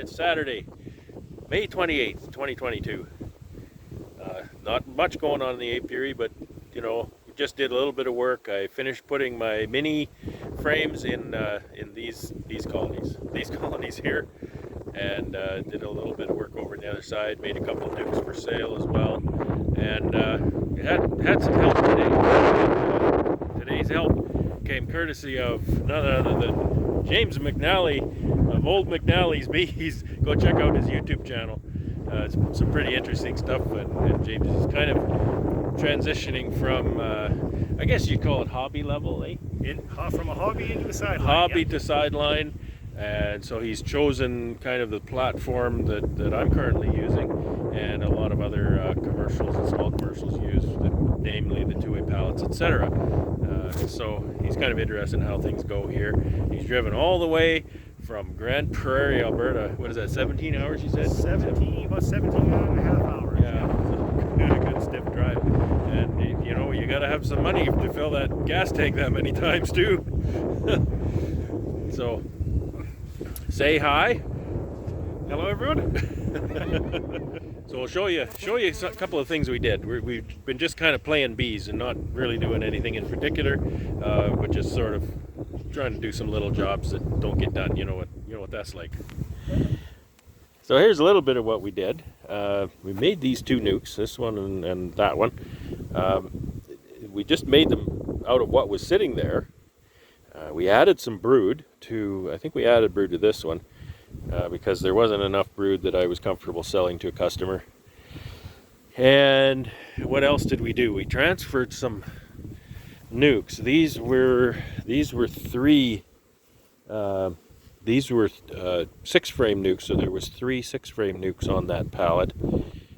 It's Saturday, May 28th, 2022. Not much going on in the apiary, but we just did a little bit of work. I finished putting my mini frames in these colonies here, and did a little bit of work over on the other side. Made a couple of nucs for sale as well, and had some help today. Today's help came courtesy of none other than James McNally of Old McNally's Bees. Go check out his YouTube channel. It's some pretty interesting stuff, and James is kind of transitioning from, I guess you'd call it hobby level, eh? From a hobby into a sideline. Hobby to sideline, and so he's chosen kind of the platform that I'm currently using, and a lot of other commercials and small commercials use, namely the two-way pallets, etc. So he's kind of interested in how things go here. He's driven all the way from Grand Prairie, Alberta. What is that, 17 hours you said? About 17 and a half hours. Yeah, a good stiff drive. And you gotta have some money to fill that gas tank that many times too. So, say hi. Hello everyone. So we'll show you a couple of things we did. We've been just kind of playing bees and not really doing anything in particular, but just sort of trying to do some little jobs that don't get done. You know what that's like. So here's a little bit of what we did. We made these two nucs, this one and that one. We just made them out of what was sitting there. We added some brood to, I think we added brood to this one, because there wasn't enough brood that I was comfortable selling to a customer. And what else did we do? We transferred some nucs. These were 6-frame nucs, so there was 3 6-frame nucs on that pallet,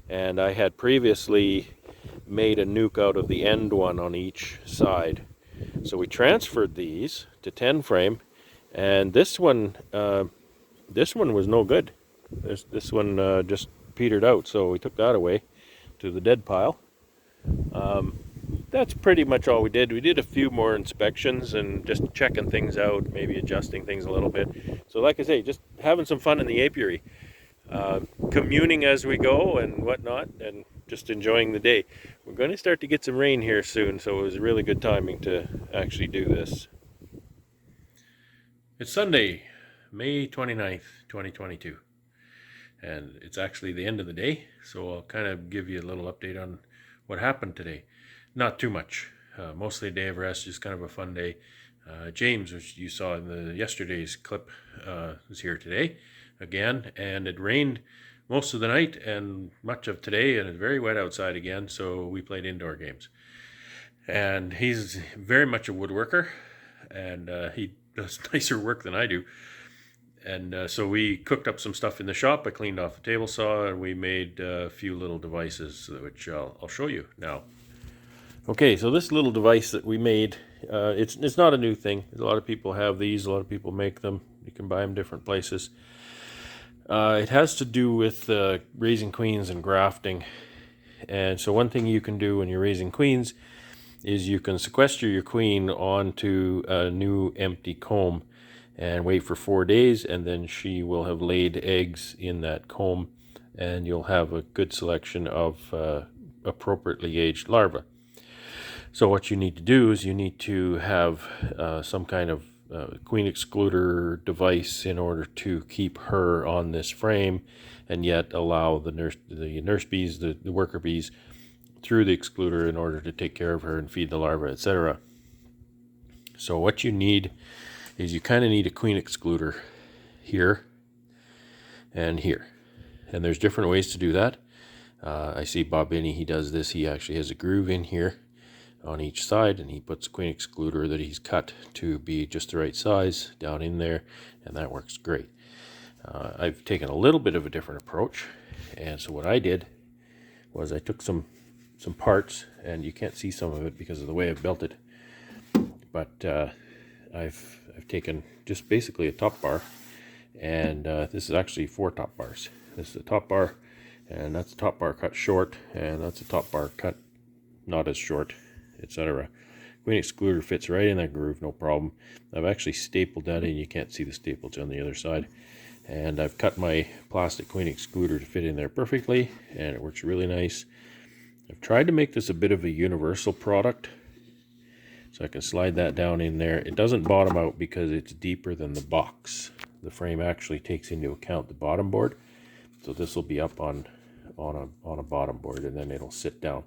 and I had previously made a nuc out of the end one on each side. So we transferred these to 10-frame, and this one was no good. This one just petered out, so we took that away to the dead pile. That's pretty much all we did. We did a few more inspections and just checking things out, maybe adjusting things a little bit. So like I say, just having some fun in the apiary, communing as we go and whatnot, and just enjoying the day. We're going to start to get some rain here soon, so it was really good timing to actually do this. It's Sunday, May 29th, 2022, and it's actually the end of the day, so I'll kind of give you a little update on what happened today. Not too much, mostly a day of rest, just kind of a fun day. James, which you saw in yesterday's clip, was here today again, and it rained most of the night and much of today, and it's very wet outside again, so we played indoor games. And he's very much a woodworker, and he does nicer work than I do. And so we cooked up some stuff in the shop. I cleaned off the table saw, and we made a few little devices, which I'll show you now. Okay, so this little device that we made, it's not a new thing. A lot of people have these. A lot of people make them. You can buy them different places. It has to do with raising queens and grafting. And so one thing you can do when you're raising queens is you can sequester your queen onto a new empty comb and wait for 4 days, and then she will have laid eggs in that comb, and you'll have a good selection of appropriately aged larvae. So what you need to do is you need to have some kind of queen excluder device in order to keep her on this frame, and yet allow the nurse bees, the worker bees, through the excluder in order to take care of her and feed the larvae, etc. So what you need is you kind of need a queen excluder here and here, and there's different ways to do that. I see Bob Binney, he does this. He actually has a groove in here on each side, and he puts a queen excluder that he's cut to be just the right size down in there, and that works great. I've taken a little bit of a different approach, and so what I did was I took some parts, and you can't see some of it because of the way I've built it, but I've taken just basically a top bar, and this is actually 4 top bars. This is the top bar, and that's a top bar cut short, and that's a top bar cut not as short, etc. Queen excluder fits right in that groove, no problem. I've actually stapled that in. You can't see the staples on the other side. And I've cut my plastic queen excluder to fit in there perfectly, and it works really nice. I've tried to make this a bit of a universal product, so I can slide that down in there. It doesn't bottom out because it's deeper than the box. The frame actually takes into account the bottom board, so this will be up on a bottom board, and then it'll sit down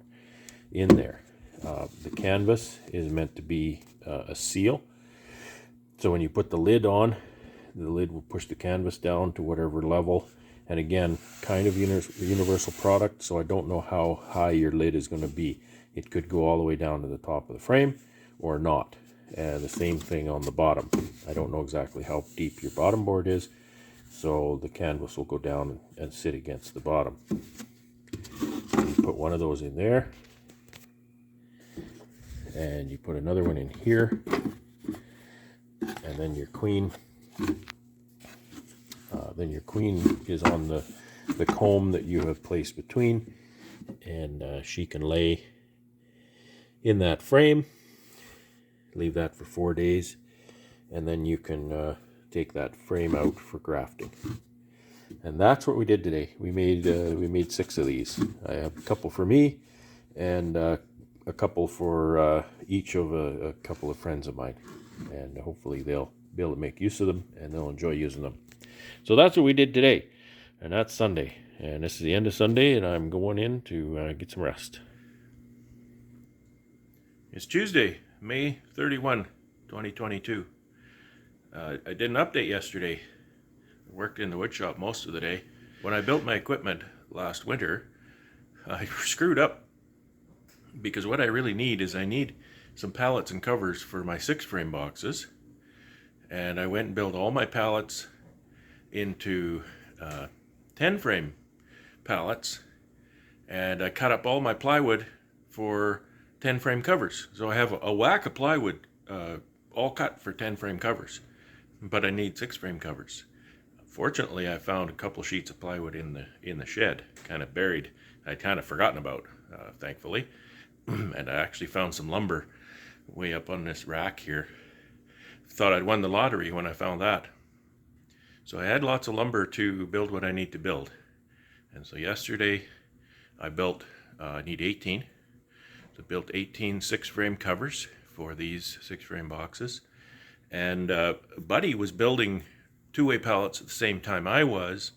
in there. The canvas is meant to be a seal, so when you put the lid on, the lid will push the canvas down to whatever level. And again, kind of universal product, so I don't know how high your lid is going to be. It could go all the way down to the top of the frame or not. And the same thing on the bottom. I don't know exactly how deep your bottom board is, so the canvas will go down and sit against the bottom. So you put one of those in there, and you put another one in here, and then your queen. Then your queen is on the comb that you have placed between, and she can lay in that frame. Leave that for 4 days, and then you can take that frame out for grafting. And that's what we did today. We made 6 of these. I have a couple for me, and a couple for each of a couple of friends of mine, and hopefully they'll be able to make use of them and they'll enjoy using them. So that's what we did today, and that's Sunday, and this is the end of Sunday, and I'm going in to get some rest. It's Tuesday, May 31, 2022. I did an update yesterday. I worked in the wood shop most of the day. When I built my equipment last winter, I screwed up, because what I really need is I need some pallets and covers for my 6-frame boxes, and I went and built all my pallets into 10-frame pallets, and I cut up all my plywood for 10-frame covers. So I have a whack of plywood all cut for 10-frame covers, but I need 6-frame covers. Fortunately, I found a couple sheets of plywood in the shed, kind of buried. I'd kind of forgotten about, thankfully, and I actually found some lumber way up on this rack here. Thought I'd won the lottery when I found that. So I had lots of lumber to build what I need to build. And so yesterday I built, I need 18. So I built 18 6-frame covers for these 6-frame boxes. And Buddy was building 2-way pallets at the same time I was.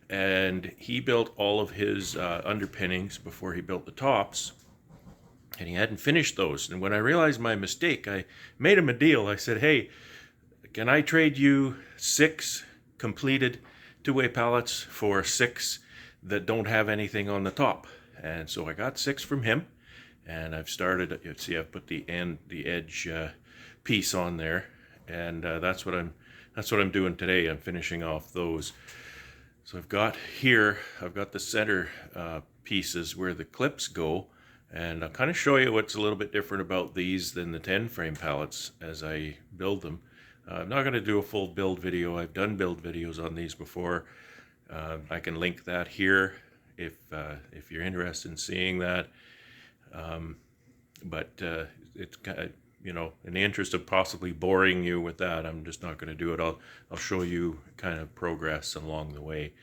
And he built all of his underpinnings before he built the tops. And he hadn't finished those. And when I realized my mistake, I made him a deal. I said, hey, can I trade you 6 completed 2-way pallets for 6 that don't have anything on the top? And so I got 6 from him, and I've started, you see, I've put the edge piece on there, and that's what I'm doing today. I'm finishing off those. So I've got the center pieces where the clips go, and I'll kind of show you what's a little bit different about these than the 10-frame pallets as I build them. I'm not going to do a full build video. I've done build videos on these before. I can link that here if you're interested in seeing that. But it's kind of, you know, in the interest of possibly boring you with that, I'm just not going to do it. I'll show you kind of progress along the way,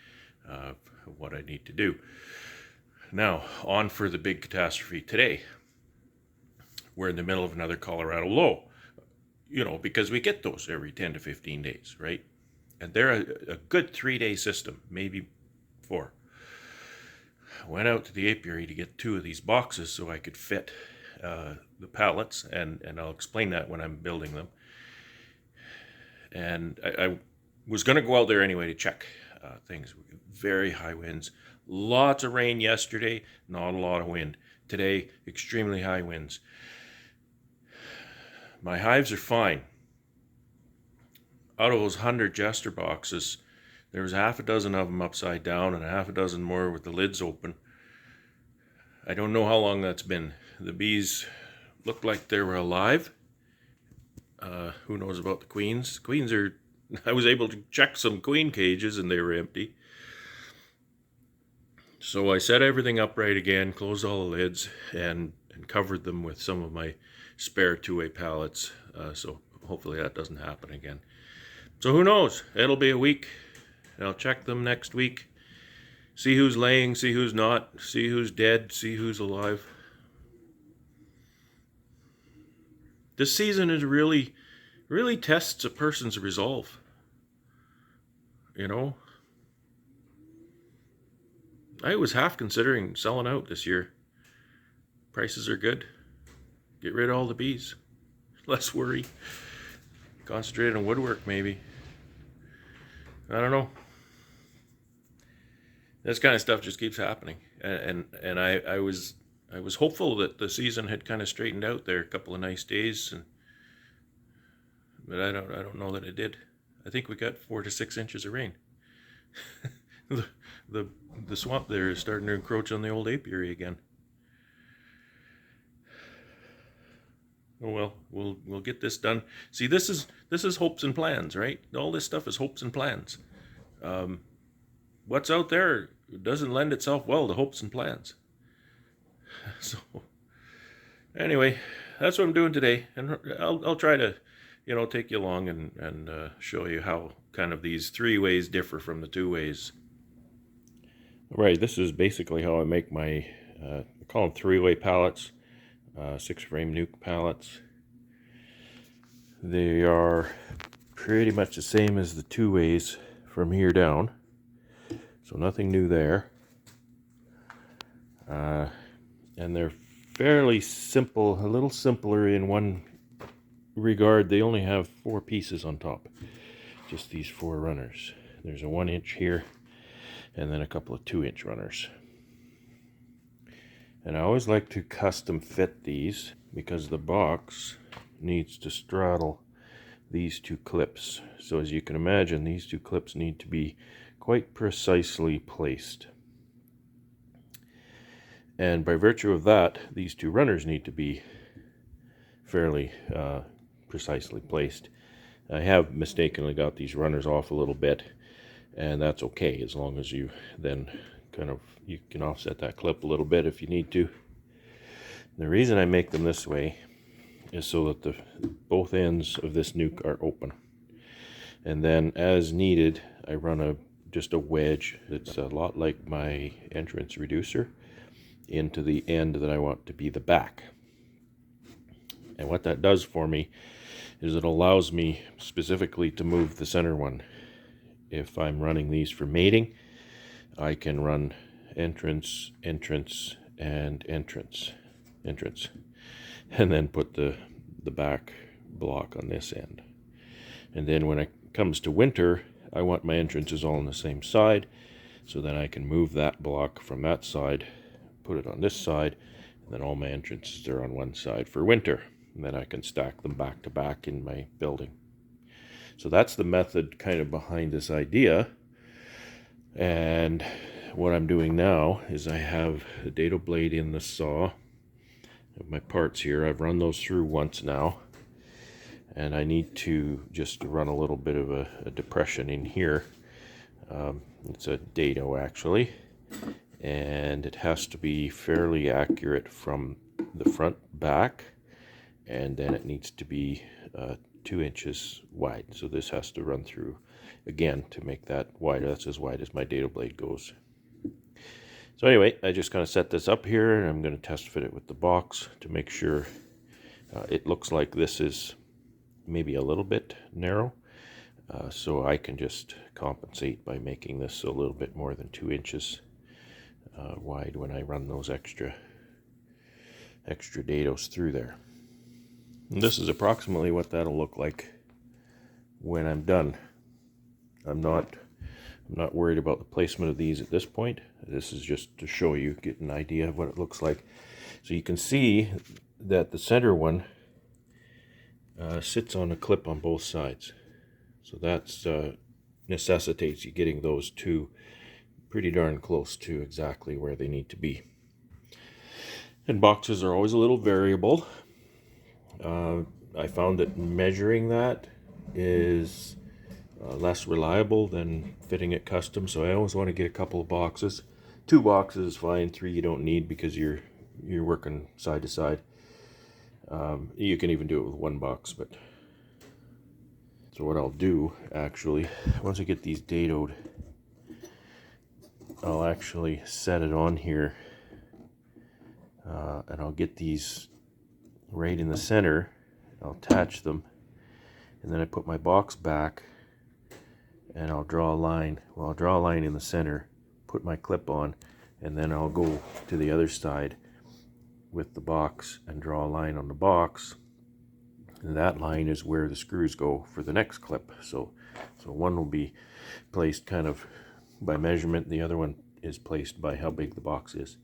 what I need to do. Now, on for the big catastrophe today. We're in the middle of another Colorado low. You know, because we get those every 10 to 15 days, right? And they're a good 3-day system, maybe 4. I went out to the apiary to get 2 of these boxes so I could fit the pallets, and I'll explain that when I'm building them. And I was going to go out there anyway to check things. Very high winds, lots of rain yesterday, not a lot of wind. Today, extremely high winds. My hives are fine. Out of those 100 Jester boxes, there was half a dozen of them upside down and half a dozen more with the lids open. I don't know how long that's been. The bees looked like they were alive. Who knows about the queens? Queens are... I was able to check some queen cages and they were empty. So I set everything upright again, closed all the lids, and covered them with some of my spare 2-way pallets, so hopefully that doesn't happen again. So who knows? It'll be a week and I'll check them next week. See who's laying, see who's not, see who's dead, see who's alive. This season is really tests a person's resolve. You know, I was half considering selling out this year. Prices are good. Get rid of all the bees. Less worry. Concentrate on woodwork maybe. I don't know. This kind of stuff just keeps happening. And I was hopeful that the season had kind of straightened out there, a couple of nice days, but I don't know that it did. I think we got 4 to 6 inches of rain. the swamp there is starting to encroach on the old apiary again. Oh well, we'll get this done. See, this is hopes and plans, right? All this stuff is hopes and plans. What's out there doesn't lend itself well to hopes and plans. So anyway, that's what I'm doing today, and I'll try to, take you along and show you how kind of these 3 ways differ from the 2 ways. Right, this is basically how I make my, I call them 3-way pallets. 6-frame Nuc pallets. They are pretty much the same as the 2 ways from here down, so nothing new there. And they're fairly simple, a little simpler in one regard. They only have 4 pieces on top, just these 4 runners. There's a 1-inch here, and then a couple of 2-inch runners. And I always like to custom fit these because the box needs to straddle these 2 clips. So as you can imagine, these 2 clips need to be quite precisely placed. And by virtue of that, these 2 runners need to be fairly precisely placed. I have mistakenly got these runners off a little bit, and that's okay as long as you then you can offset that clip a little bit if you need to. The reason I make them this way is so that both ends of this Nuc are open, and then as needed I run just a wedge that's a lot like my entrance reducer into the end that I want to be the back. And what that does for me is it allows me specifically to move the center one. If I'm running these for mating, I can run entrance, entrance, and entrance, and then put the back block on this end. And then when it comes to winter, I want my entrances all on the same side, so then I can move that block from that side, put it on this side, and then all my entrances are on one side for winter. And then I can stack them back to back in my building. So that's the method kind of behind this idea. And what I'm doing now is I have a dado blade in the saw. I have my parts here. I've run those through once now, and I need to just run a little bit of a depression in here. It's a dado actually, and it has to be fairly accurate from the front back, and then it needs to be 2 inches wide. So this has to run through again to make that wider. That's as wide as my dado blade goes. So anyway, I just kind of set this up here, and I'm going to test fit it with the box to make sure it looks like this is maybe a little bit narrow. So I can just compensate by making this a little bit more than 2 inches wide when I run those extra dados through there. And this is approximately what that'll look like when I'm done. I'm not worried about the placement of these at this point. This is just to show you, get an idea of what it looks like. So you can see that the center one sits on a clip on both sides. So that's necessitates you getting those 2 pretty darn close to exactly where they need to be. And boxes are always a little variable. I found that measuring that is less reliable than fitting it custom, so I always want to get a couple of boxes. 2 boxes is fine, 3 you don't need because you're working side to side. You can even do it with 1 box, but so what I'll do actually, once I get these dadoed I'll actually set it on here, and I'll get these right in the center. I'll attach them, and then I put my box back, and I'll draw a line. Well, I'll draw a line in the center, put my clip on, and then I'll go to the other side with the box and draw a line on the box, and that line is where the screws go for the next clip. So one will be placed kind of by measurement, the other one is placed by how big the box is,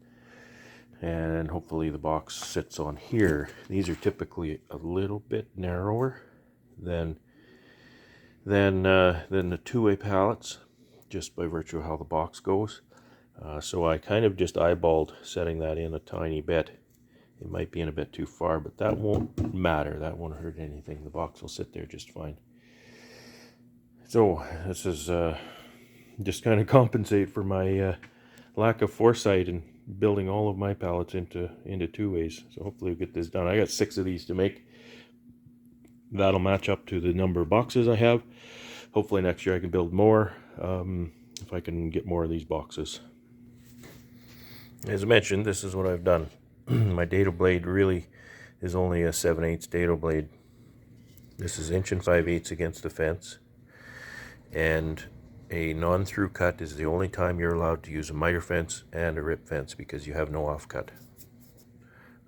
and hopefully the box sits on here. These are typically a little bit narrower than the two-way pallets, just by virtue of how the box goes. So I kind of just eyeballed setting that in a tiny bit. It might be in a bit too far, but that won't matter. That won't hurt anything. The box will sit there just fine. So this is just kind of compensate for my lack of foresight in building all of my pallets into two ways. So hopefully we'll get this done. I got 6 of these to make. That'll match up to the number of boxes I have. Hopefully next year I can build more, if I can get more of these boxes. As I mentioned, this is what I've done. My dado blade really is only a 7/8 dado blade. This is 1 5/8 against the fence, and a non-through cut is the only time you're allowed to use a miter fence and a rip fence, because you have no offcut.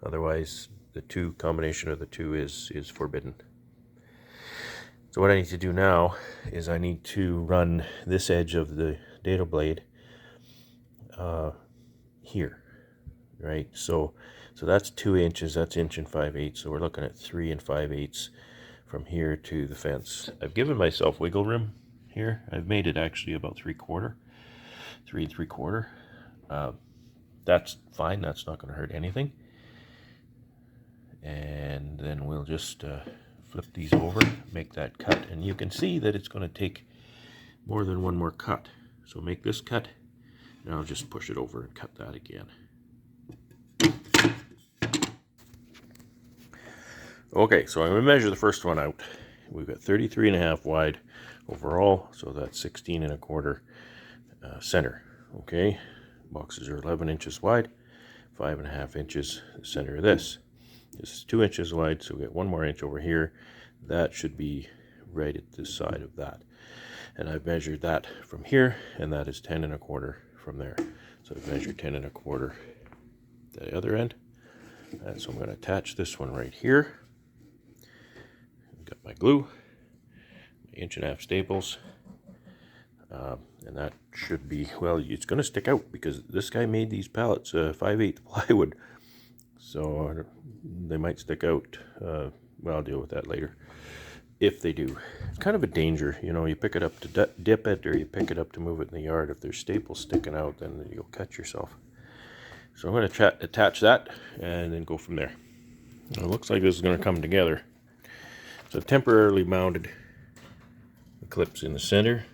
Otherwise, the combination of the two is forbidden. So what I need to do now is I need to run this edge of the dado blade here, right? So that's 2 inches. That's 1 5/8. So we're looking at 3 5/8 from here to the fence. I've given myself wiggle room here. I've made it actually about 3/4, 3 3/4. That's fine. That's not going to hurt anything. And then we'll just flip these over, make that cut, and you can see that it's going to take more than one more cut. So make this cut, and I'll just push it over and cut that again. Okay, so I'm going to measure the first one out. We've got 33.5 wide overall, so that's 16 1/4 center. Okay, boxes are 11 inches wide, 5.5 inches the center of this. This is 2 inches wide, so we get 1 more inch over here. That should be right at the side of that. And I've measured that from here, and that is 10 1/4 from there. So I've measured 10 1/4 the other end. And so I'm going to attach this one right here. I've got my glue, my 1.5" staples, and that should be, well, it's going to stick out because this guy made these pallets 5/8 plywood. So they might stick out. Well, I'll deal with that later, if they do. It's kind of a danger, you know, you pick it up to dip it, or you pick it up to move it in the yard. If there's staples sticking out, then you'll cut yourself. So I'm going to attach that and then go from there. It looks like this is going to come together. So I've temporarily mounted the clips in the center.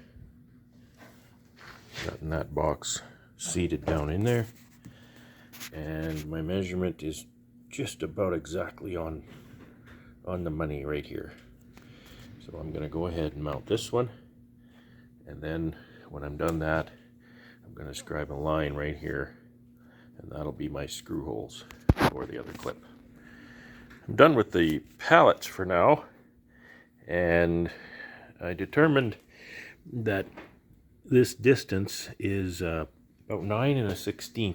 Gotten that box seated down in there. And my measurement is just about exactly on the money right here. So I'm going to go ahead and mount this one, and then when I'm done that, I'm going to scribe a line right here, and that'll be my screw holes for the other clip. I'm done with the pallets for now, and I determined that this distance is about 9 1/16.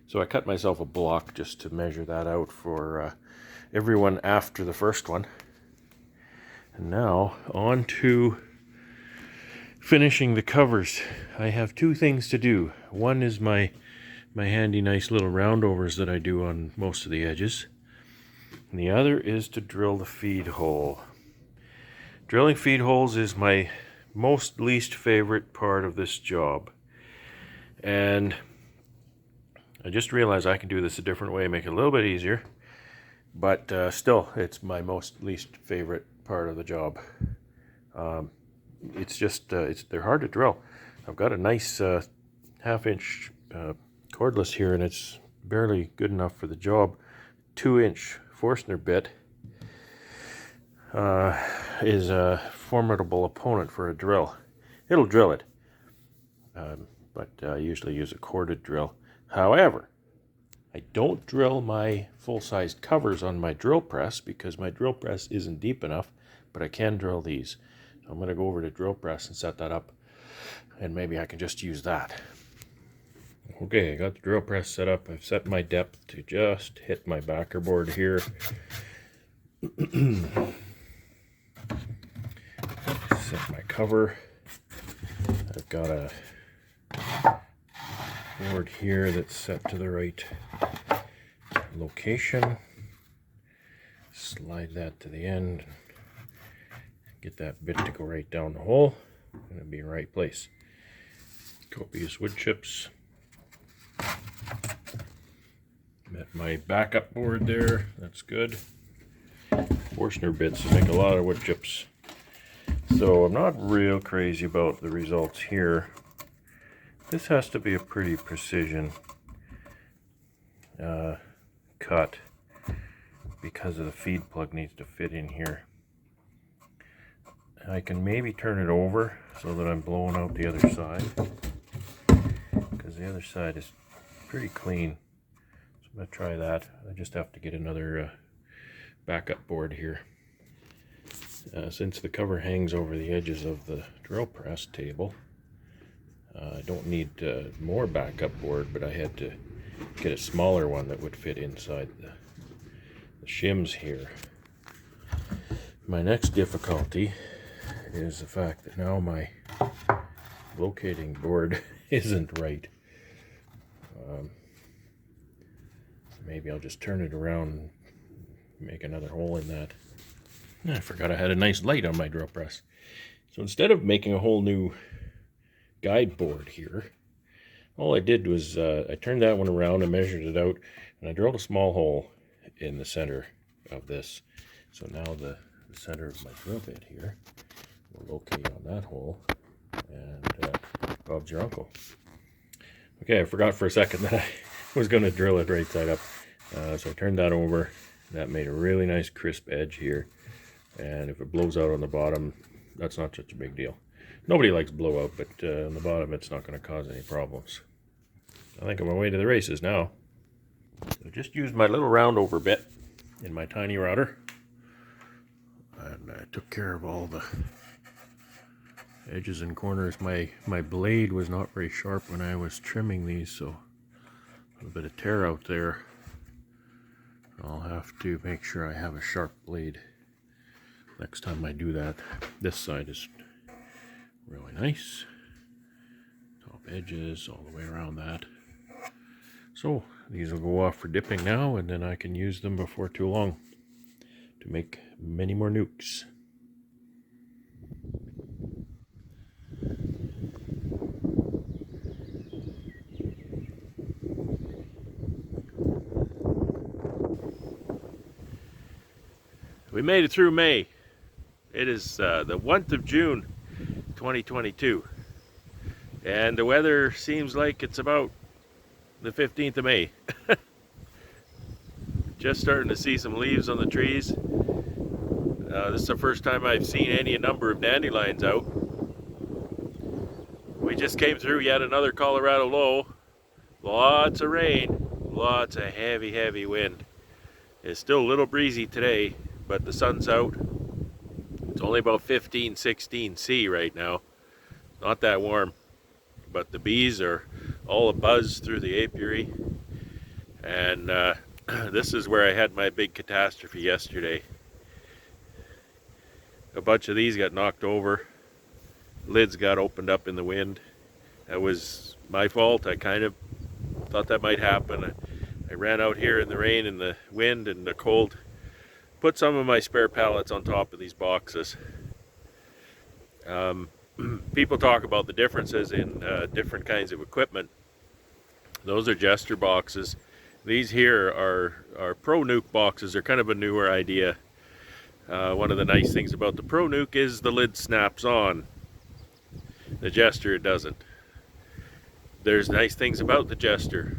So I cut myself a block just to measure that out for everyone after the first one. And now on to finishing the covers. I have 2 things to do. One is my handy nice little roundovers that I do on most of the edges. And the other is to drill the feed hole. Drilling feed holes is my most least favorite part of this job. And I just realized I can do this a different way, make it a little bit easier. But still, it's my most least favorite part of the job. It's just, they're hard to drill. I've got a nice 1/2 inch cordless here, and it's barely good enough for the job. 2-inch Forstner bit is a formidable opponent for a drill. It'll drill it. but I usually use a corded drill. However, I don't drill my full-sized covers on my drill press because my drill press isn't deep enough, but I can drill these. So I'm going to go over to drill press and set that up, and maybe I can just use that. Okay, I got the drill press set up. I've set my depth to just hit my backer board here. Set my cover. I've got a board here that's set to the right location. Slide that to the end. Get that bit to go right down the hole. And it'll be in the right place. Copious wood chips. Met my backup board there. That's good. Forstner bits make a lot of wood chips. So I'm not real crazy about the results here. This has to be a pretty precision cut because of the feed plug needs to fit in here. I can maybe turn it over so that I'm blowing out the other side, because the other side is pretty clean. So I'm going to try that. I just have to get another backup board here. Since the cover hangs over the edges of the drill press table, I don't need more backup board, but I had to get a smaller one that would fit inside the shims here. My next difficulty is the fact that now my locating board isn't right. Maybe I'll just turn it around and make another hole in that. I forgot I had a nice light on my drill press. So instead of making a whole new guide board here, all I did was I turned that one around and measured it out, and I drilled a small hole in the center of this. So now the center of my drill bit here will locate on that hole, and Bob's your uncle. Okay, I forgot for a second that I was going to drill it right side up. So I turned that over. That made a really nice crisp edge here. And if it blows out on the bottom, that's not such a big deal. Nobody likes blowout, but on the bottom it's not going to cause any problems. I think I'm on my way to the races now. So just used my little round over bit in my tiny router. And I took care of all the edges and corners. My blade was not very sharp when I was trimming these, so a little bit of tear out there. I'll have to make sure I have a sharp blade next time I do that. This side is really nice. Top edges all the way around that. So these will go off for dipping now, and then I can use them before too long to make many more nukes. We made it through May. It is the 1st of June 2022, and the weather seems like it's about the 15th of May. Just starting to see some leaves on the trees. This is the first time I've seen any number of dandelions out. We just came through yet another Colorado low. Lots of rain, lots of heavy wind. It's still a little breezy today, but the sun's out. It's only about 15, 16 C right now. Not that warm, but the bees are all abuzz through the apiary. And this is where I had my big catastrophe yesterday. A bunch of these got knocked over. Lids got opened up in the wind. That was my fault. I kind of thought that might happen. I ran out here in the rain and the wind and the cold. Put some of my spare pallets on top of these boxes. People talk about the differences in different kinds of equipment. Those are Jester boxes. These here are Pro-Nuc boxes. They're kind of a newer idea. One of the nice things about the Pro-Nuc is the lid snaps on. The Jester, it doesn't. There's nice things about the Jester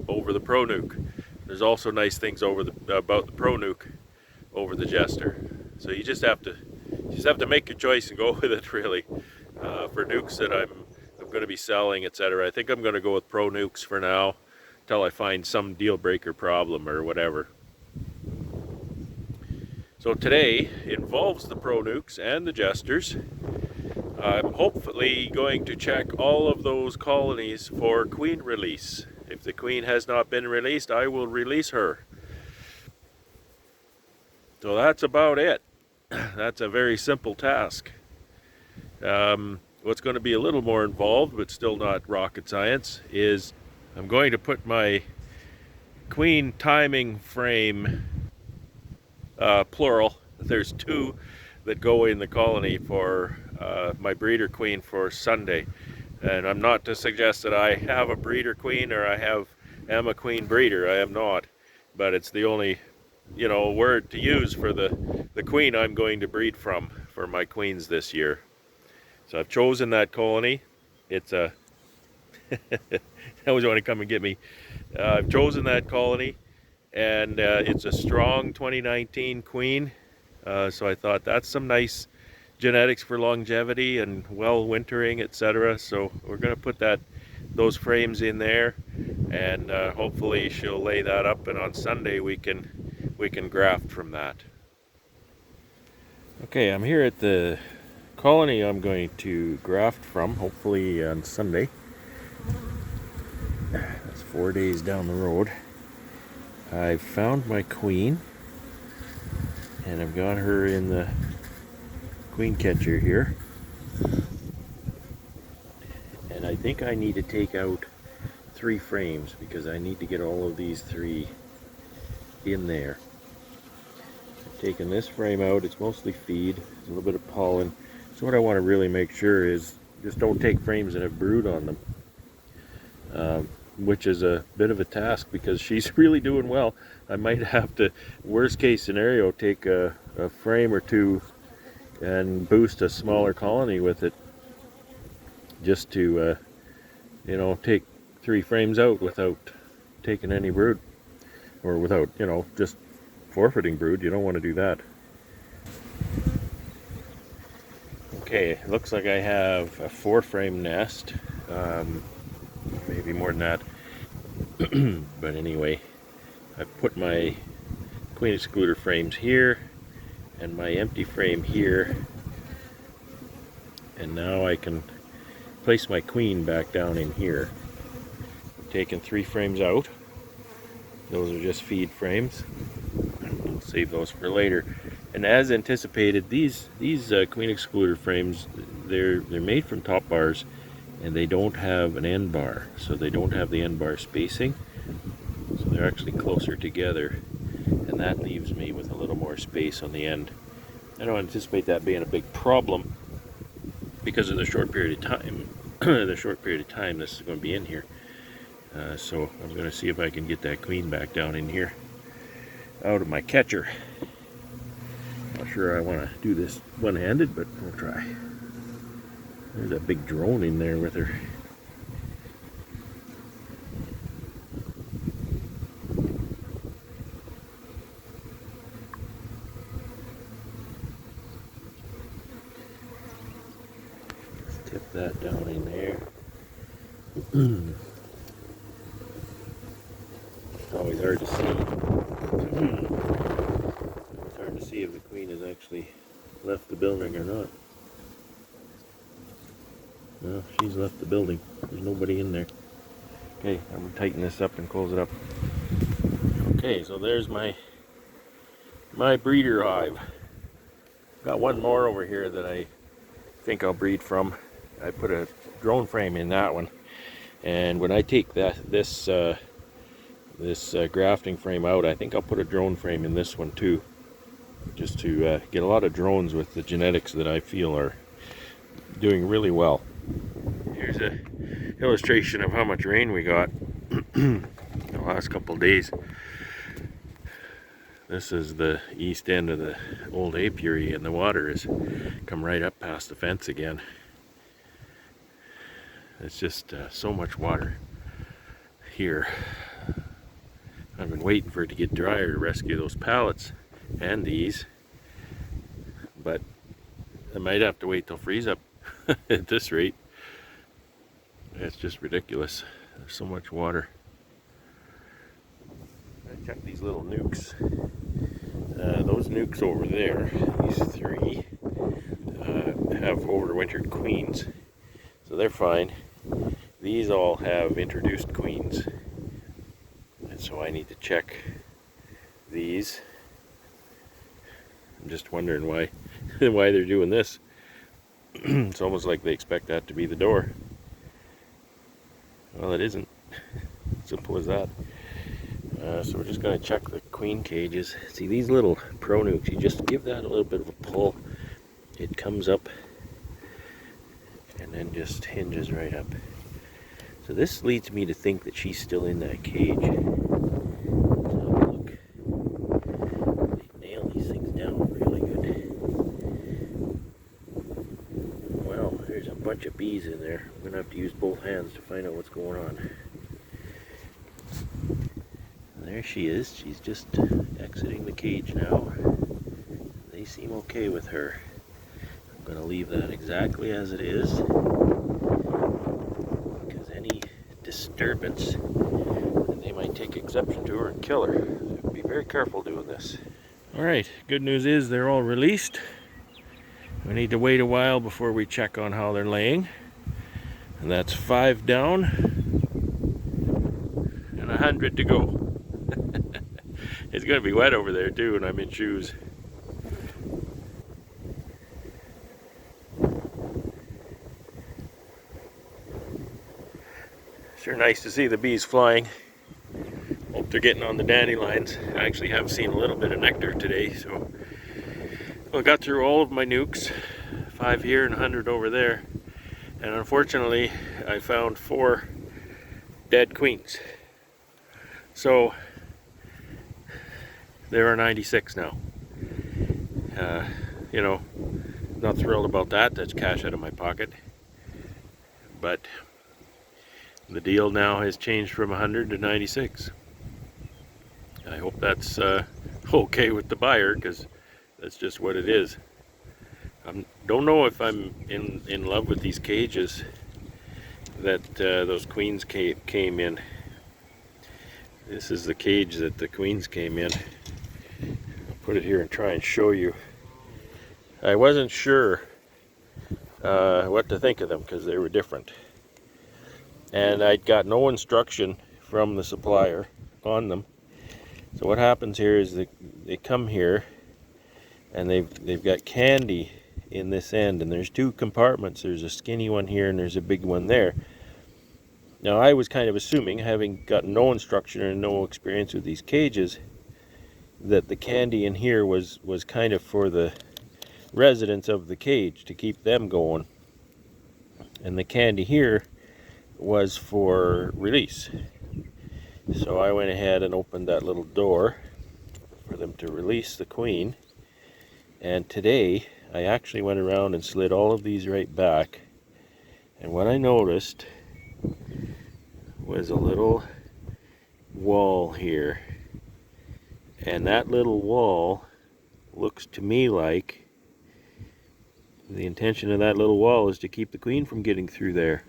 over the Pro-Nuc. There's also nice things about the Pro-Nuc over the Jester. So you just have to make your choice and go with it, really. For nukes that I'm going to be selling, etc. I think I'm going to go with Pro-Nucs for now until I find some deal breaker problem or whatever. So today involves the Pro-Nucs and the Jesters. I'm hopefully going to check all of those colonies for queen release. If the queen has not been released, I will release her. So that's about it. That's a very simple task. What's going to be a little more involved, but still not rocket science, is I'm going to put my queen timing frame, plural, there's 2 that go in the colony for my breeder queen for Sunday. And I'm not to suggest that I have a breeder queen or am a queen breeder. I am not. But it's the only, word to use for the queen I'm going to breed from for my queens this year. So I've chosen that colony. It's a, they always want to come and get me. I've chosen that colony, and it's a strong 2019 queen. So I thought that's some nice genetics for longevity and well wintering, etc. So we're going to put those frames in there, and hopefully she'll lay that up, and on Sunday we can graft from that. Okay, I'm here at the colony I'm going to graft from, hopefully on Sunday. That's 4 days down the road. I've found my queen, and I've got her in the queen catcher here. And I think I need to take out 3 frames because I need to get all of these 3 in there. I've taken this frame out. It's mostly feed, a little bit of pollen. So what I want to really make sure is just don't take frames that have brood on them, which is a bit of a task because she's really doing well. I might have to, worst case scenario, take a frame or 2 and boost a smaller colony with it, just to take 3 frames out without taking any brood, or without just forfeiting brood. You don't want to do that. Okay, it looks like I have a 4 frame nest, maybe more than that. But anyway, I've put my queen excluder frames here and my empty frame here, and now I can place my queen back down in here. I've taken 3 frames out. Those are just feed frames. I'll save those for later. And as anticipated, these queen excluder frames, they're made from top bars, and they don't have an end bar, so they don't have the end bar spacing. So they're actually closer together, and that leaves me with a little more space on the end. I don't anticipate that being a big problem because of the short period of time. This is going to be in here. So I'm going to see if I can get that queen back down in here, out of my catcher. Not sure I want to do this one-handed, but we'll try. There's a big drone in there with her. Let's tip that down in there. It's always hard to see. It's hard to see if the queen has actually left the building or not. No, she's left the building. There's nobody in there. Okay, I'm gonna tighten this up and close it up. Okay, so there's my breeder hive. Got one more over here that I think I'll breed from. I put a drone frame in that one, and when I take this grafting frame out, I think I'll put a drone frame in this one too, just to get a lot of drones with the genetics that I feel are doing really well. Here's a illustration of how much rain we got the last couple of days. This is the east end of the old apiary, and the water has come right up past the fence again. It's just so much water here. I've been waiting for it to get drier to rescue those pallets and these, but I might have to wait till freeze up at this rate. It's just ridiculous. There's so much water. I check these little nukes. Those nukes over there, these three, have overwintered queens, so they're fine. These all have introduced queens, and so I need to check these. I'm just wondering why they're doing this. It's almost like they expect that to be the door. Well, it isn't. Simple as that. So we're just going to check the queen cages. See, these little pro nukes, you just give that a little bit of a pull. It comes up and then just hinges right up. So this leads me to think that she's still in that cage. So look, they nail these things down really good. Well, there's a bunch of bees in there. I'm going to have to use both hands to find out what's going on. There she is. She's just exiting the cage now. They seem okay with her. I'm going to leave that exactly as it is, because any disturbance, they might take exception to her and kill her. So be very careful doing this. Alright, good news is they're all released. We need to wait a while before we check on how they're laying. And that's 5 down and 100 to go. It's going to be wet over there too, and I'm in shoes. Sure nice to see the bees flying. Hope they're getting on the dandelions. I actually have seen a little bit of nectar today, so I got through all of my nukes. 5 here and 100 over there. And unfortunately, I found 4 dead queens. So there are 96 now. You know, not thrilled about that. That's cash out of my pocket. But the deal now has changed from 100 to 96. I hope that's okay with the buyer, because that's just what it is. I don't know if I'm in love with these cages that those queens came in. This is the cage that the queens came in. I'll put it here and try and show you. I wasn't sure what to think of them because they were different. And I'd got no instruction from the supplier on them. So what happens here is they come here and they've got candy in this end, and there's 2 compartments. There's a skinny one here and there's a big one there. Now I was kind of assuming, having gotten no instruction and no experience with these cages, that the candy in here was kind of for the residents of the cage, to keep them going, and the candy here was for release. So I went ahead and opened that little door for them to release the queen, and today I actually went around and slid all of these right back, and what I noticed was a little wall here, and that little wall looks to me like the intention of that little wall is to keep the queen from getting through there.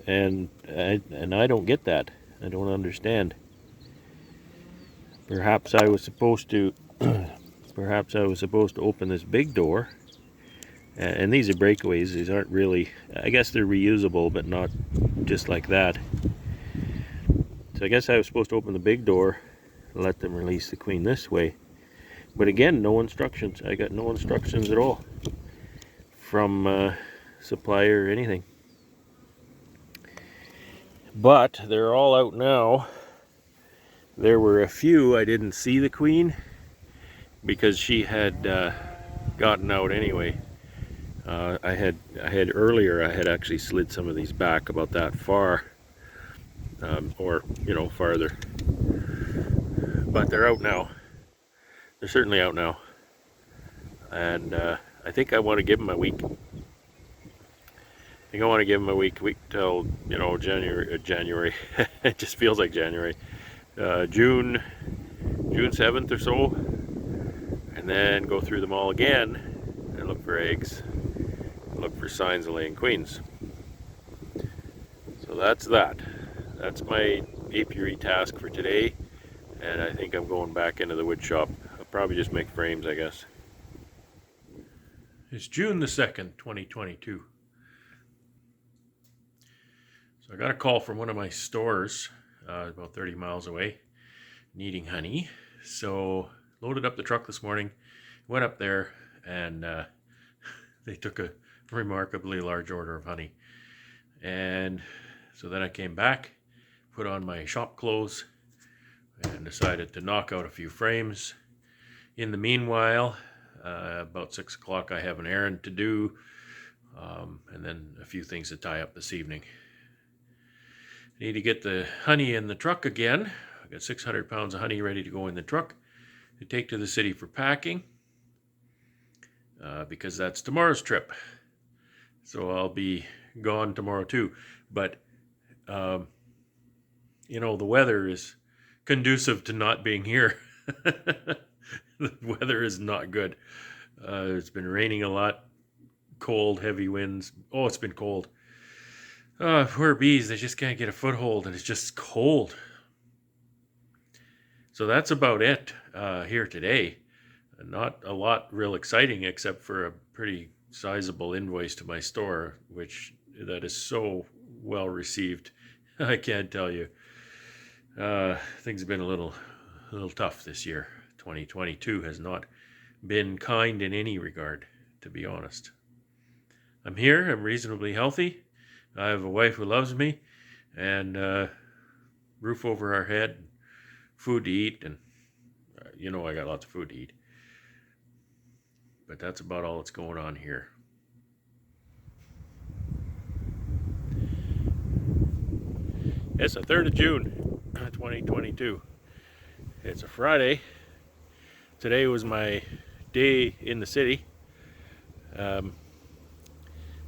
And I don't get that. I don't understand. Perhaps I was supposed to open this big door. And these are breakaways. These aren't really, I guess they're reusable, but not just like that. So I guess I was supposed to open the big door and let them release the queen this way. But again, no instructions. I got no instructions at all from supplier or anything. But they're all out now. There were a few I didn't see the queen because she had gotten out anyway. I had earlier, I had actually slid some of these back about that far, or you know, farther. But they're out now. They're certainly out now, and I think I want to give them a week. I think I want to give them a week till, you know, January. It just feels like January. June 7th or so, and then go through them all again and look for eggs. look for signs of laying queens. So that's that. That's my apiary task for today, and I think I'm going back into the wood shop. I'll probably just make frames, I guess. It's June the 2nd, 2022. So I got a call from one of my stores about 30 miles away needing honey. So loaded up the truck this morning, went up there, and they took a remarkably large order of honey. And so then I came back, put on my shop clothes, and decided to knock out a few frames. In the meanwhile, about 6 o'clock I have an errand to do, and then a few things to tie up this evening. I need to get the honey in the truck again. I've got 600 pounds of honey ready to go in the truck to take to the city for packing, because that's tomorrow's trip. So I'll be gone tomorrow too. But, you know, the weather is conducive to not being here. The weather is not good. It's been raining a lot, cold, heavy winds. Oh, it's been cold. Poor bees, they just can't get a foothold, and it's just cold. So that's about it here today. Not a lot real exciting, except for a pretty sizable invoice to my store, which that is so well received. I can't tell you. Things have been a little tough this year. 2022 has not been kind in any regard, to be honest. I'm here. I'm reasonably healthy. I have a wife who loves me, and roof over our head, food to eat, and you know I got lots of food to eat. But that's about all that's going on here. It's the 3rd of June, 2022. It's a Friday. Today was my day in the city. I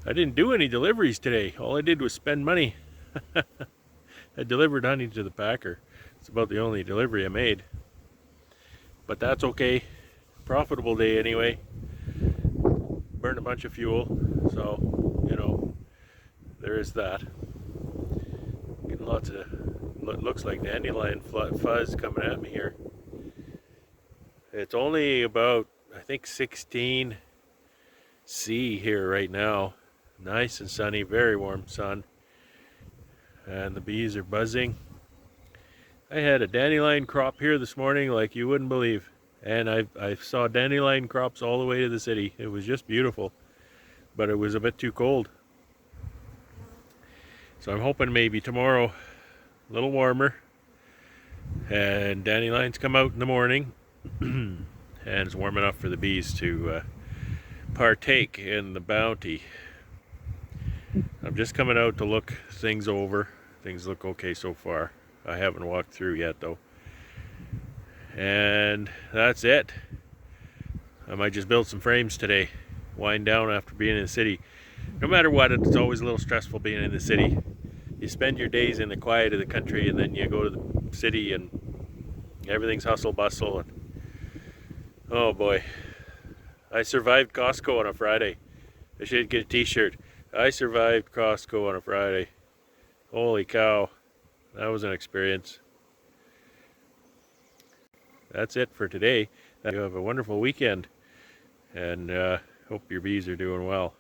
didn't do any deliveries today. All I did was spend money. I delivered honey to the packer. It's about the only delivery I made. But that's okay. Profitable day anyway. Burned a bunch of fuel. So, you know, there is that. Getting lots of, looks like dandelion fuzz coming at me here. It's only about, I think, 16 C here right now. Nice and sunny, very warm sun. And the bees are buzzing. I had a dandelion crop here this morning like you wouldn't believe. And I saw dandelion crops all the way to the city. It was just beautiful. But it was a bit too cold. So I'm hoping maybe tomorrow a little warmer. And dandelions come out in the morning. And it's warm enough for the bees to partake in the bounty. I'm just coming out to look things over. Things look okay so far. I haven't walked through yet though. And that's it. I might just build some frames today. Wind down after being in the city. No matter what, it's always a little stressful being in the city. You spend your days in the quiet of the country, and then you go to the city and everything's hustle bustle. And oh boy, I survived Costco on a Friday. I should get a t-shirt. I survived Costco on a Friday. Holy cow, that was an experience. That's it for today. You have a wonderful weekend, and hope your bees are doing well.